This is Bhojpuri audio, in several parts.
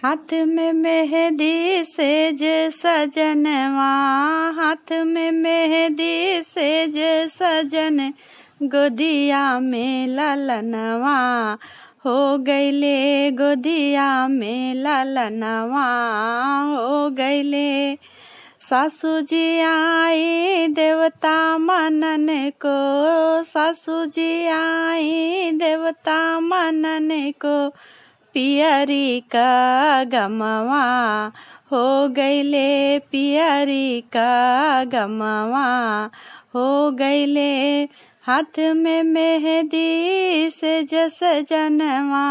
हाथ में मेहंदी सेज सजनवा, हाथ में मेहंदी सेज सजन, गोदिया में ललनवा हो गईले, गोदिया में ललनवा हो गईले। सासू जी आई देवता मनन को, सासू जी आई देवता मनन को, पियरी का गमवा हो गईले, पियरी का गमवा हो गईले। हाथ में मेहंदी से जस जनवा,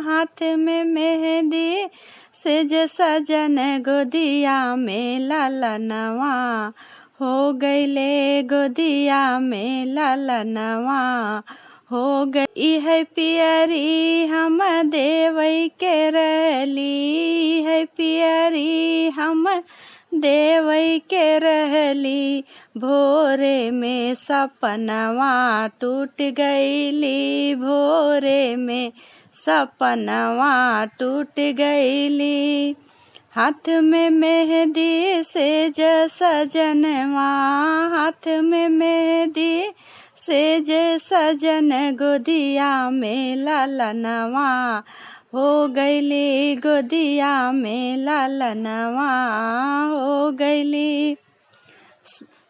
हाथ में मेहंदी से जसा जन, गोदिया में ललनवा हो गईले, गोदिया में ललनवा हो गई। है पियरी हम देवई के रहली, है पियरी हम देवई के रहली, भोरे में सपनवा टूट गईली, भोरे में सपनवा टूट गईली। हाथ में मेहंदी सेज सजनवा, हाथ में मेहंदी सेज सजन, गोदिया में ललनवा हो गईली, गोदिया में ललनवा हो गईली।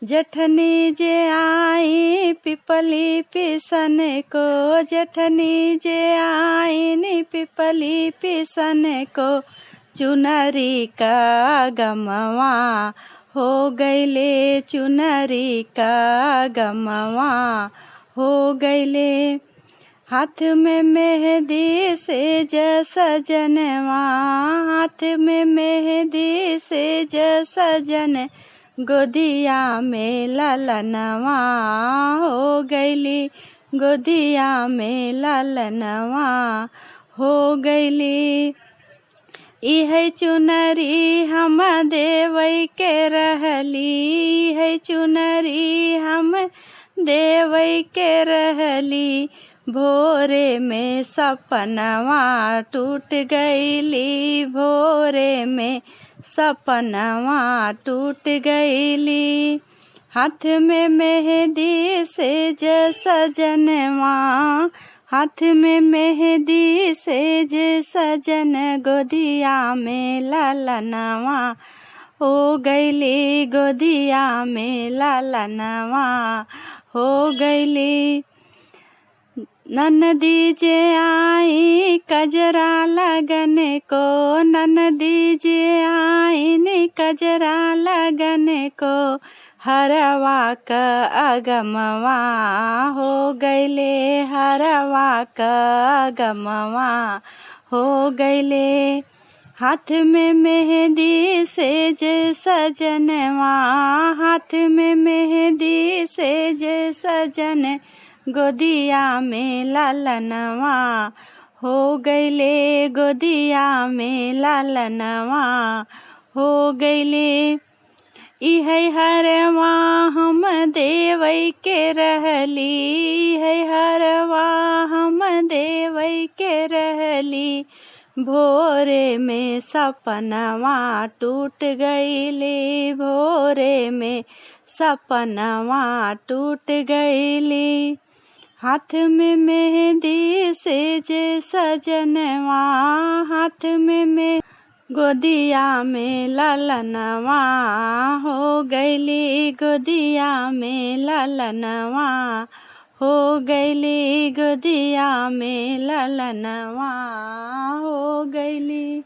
जेठनी जे आई पिपली पिसन को, जेठनी जे आई पिपली पिसन को, चुनरी का गमवा हो गईले, चुनरी का गमवा हो गईले। हाथ में मेहंदी सेज सजनवा, हाथ में मेहंदी सेज सजन, गोदिया में ललनवा हो गईली, गोदिया में ललनवा हो गईली। इह चुनरी हम देवई के रहली, है चुनरी हम देवई के रहली, भोरे में सपनवा टूट गईली, भोरे में सपनवा टूट गईली। हाथ में मेहंदी सेज सजनवा, हाथ में मेहंदी सेज सजन, गोदिया में ललनवा हो गईली, गोदिया में ललनवा हो गईली। ननदी जे आई कजरा लगन को, ननदी जे आई कजरा लगन को, हरवा का अगमवा हो गईले, हरवा का अगमवा हो गईले। हाथ में मेहंदी सेज सजनवा, हाथ में मेहंदी सेज सजन, गोदिया में ललनवा हो गईले, गोदिया में ललनवा हो गईले। इह हरवा हम देवई के रहली, है हरवा हम देवई के रहली, भोरे में सपनवा टूट गईली, भोरे में सपनवा टूट गईली। हाथ में मेहंदी सेज सजनवा, हाथ में गोदिया में ललनवा हो गईली, गोदिया में ललनवा हो गईली, गोदिया में ललनवा हो गईली।